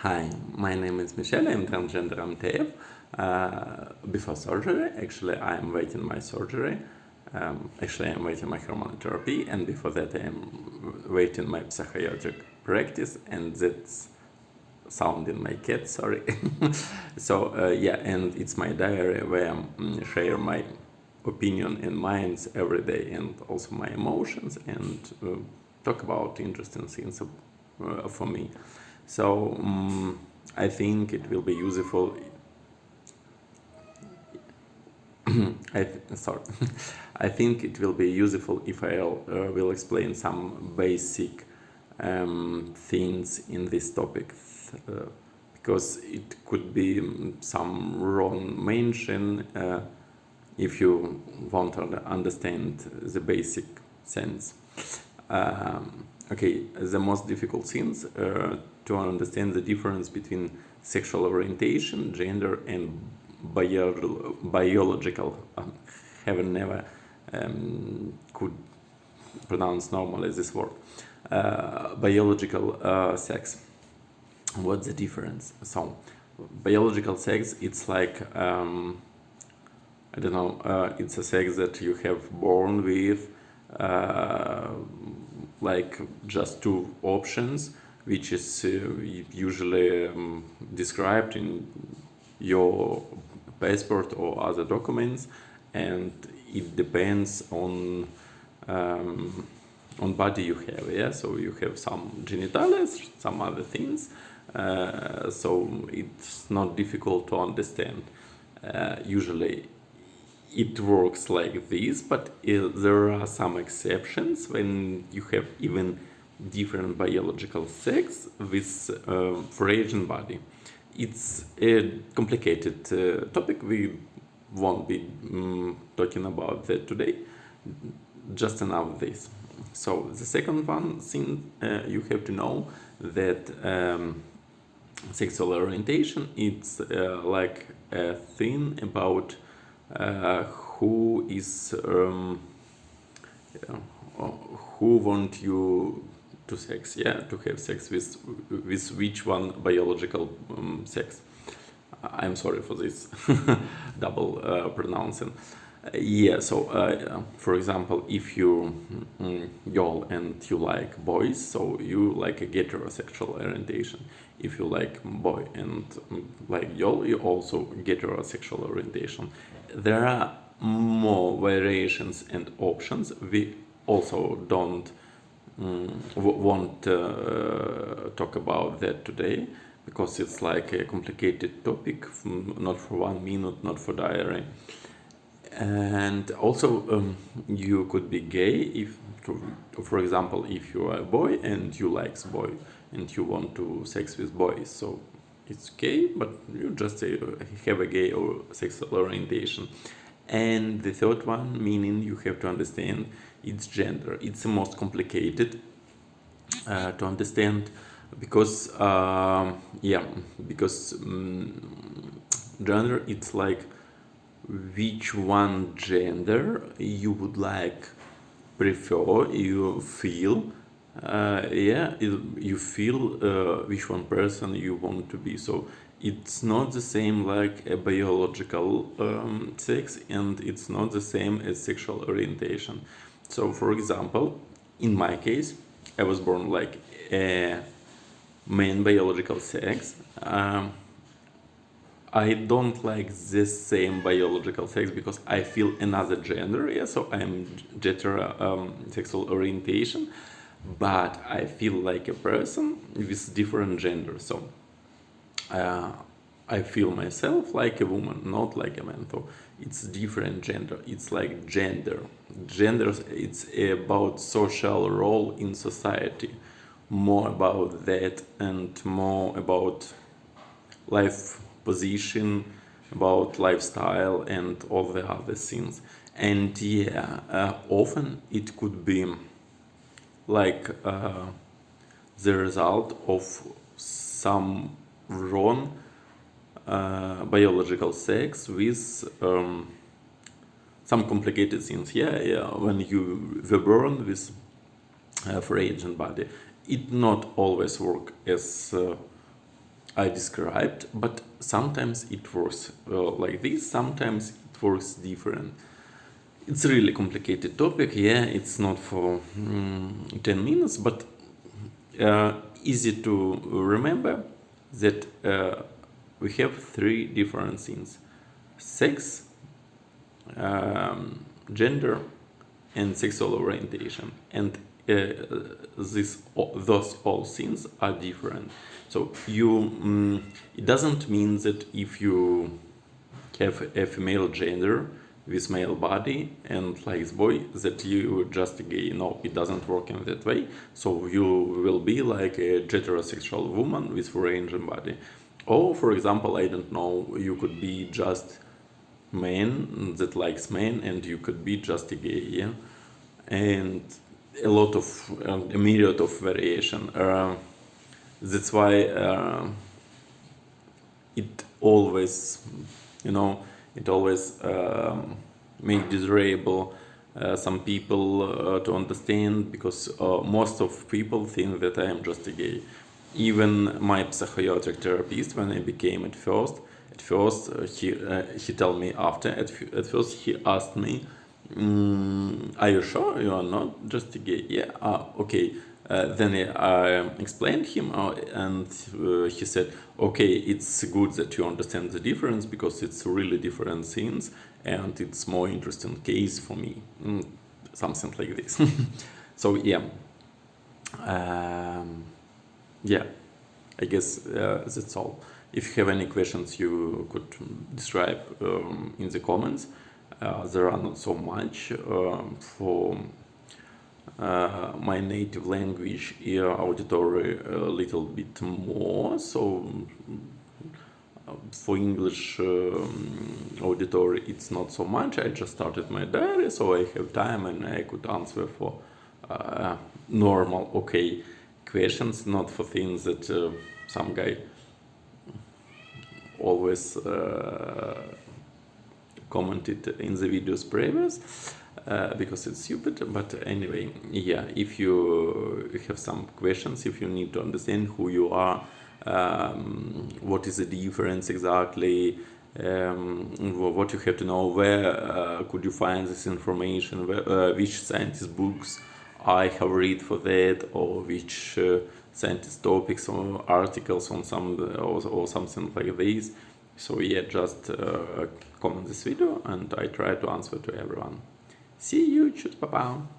Hi, my name is Michelle. I'm transgender MTF. Before surgery, actually, I'm waiting my surgery. I'm waiting my hormone therapy, and before that, I'm waiting my psychiatric practice, and that's sound in my cat. Sorry. And it's my diary where I share my opinion and minds every day, and also my emotions, and talk about interesting things for me. I think it will be useful. Sorry, I think it will be useful if I will explain some basic things in this topic, because it could be some wrong mention if you want to understand the basic sense. The most difficult things to understand the difference between sexual orientation, gender, and biological. Have never could pronounce normally this word. Biological sex. What's the difference? So, biological sex, it's like I don't know. It's a sex that you have born with. Like just two options, which is usually described in your passport or other documents, and it depends on body you have. Yeah, so you have some genitals, some other things. So it's not difficult to understand. Usually it works like this, but there are some exceptions when you have even different biological sex with for Asian body. It's a complicated topic. We won't be talking about that today. Just enough this. So the second one thing you have to know that sexual orientation, it's like a thing about who is who want you to sex, to have sex with which one biological sex. I'm sorry for this double pronouncing. For example, if you girl and you like boys, so you like a heterosexual orientation. If you like boy and like girl, you also heterosexual orientation. There are more variations and options. We also don't won't talk about that today, because it's like a complicated topic, not for 1 minute, not for diary. And also you could be gay if, for example, if you are a boy and you like boy and you want to sex with boys, so it's gay, but you just have a gay or sexual orientation. And the third one, meaning you have to understand its gender. It's the most complicated to understand, because gender, it's like which one gender you would like, prefer, you feel, you feel which one person you want to be. So it's not the same like a biological sex, and it's not the same as sexual orientation. So for example, in my case, I was born like a man biological sex. I don't like the same biological sex because I feel another gender. So I'm sexual orientation, but I feel like a person with different gender. So I feel myself like a woman, not like a man. So it's different gender. It's like gender. Gender, it's about social role in society. More about that, and more about life position, about lifestyle, and all the other things. And often it could be like the result of some wrong biological sex with some complicated things. When you were born with a fragile body, it not always work as I described, but sometimes it works like this, sometimes it works different. It's a really complicated topic, yeah, it's not for 10 minutes, but easy to remember that we have three different things: sex, gender, and sexual orientation. And those all things are different. So it doesn't mean that if you have a female gender with male body and likes boy that you just gay. No, it doesn't work in that way. So you will be like a heterosexual woman with range in body. Or for example, I don't know, you could be just man that likes men and you could be just a gay, yeah? And a lot of a myriad of variation. That's why it always, you know, it always make desirable some people to understand, because most of people think that I am just a gay. Even my psychiatric therapist, when I became at first he told me after. At first he asked me, "Are you sure you are not just a gay?" Yeah. Okay. Then I explained him, and he said, "Okay, it's good that you understand the difference, because it's really different things, and it's more interesting case for me." Something like this. So yeah, yeah. I guess that's all. If you have any questions, you could describe in the comments. There are not so much for my native language auditory a little bit more. So for English auditory, it's not so much. I just started my diary, so I have time and I could answer for normal, okay questions, not for things that some guy always commented in the videos previous, because it's stupid. But anyway, yeah, if you have some questions, if you need to understand who you are, what is the difference exactly, what you have to know, where could you find this information, which scientist books I have read for that, or which scientist topics or articles on some or something like this. So yeah, just comment this video and I try to answer to everyone. See you, tschüss, bye bye.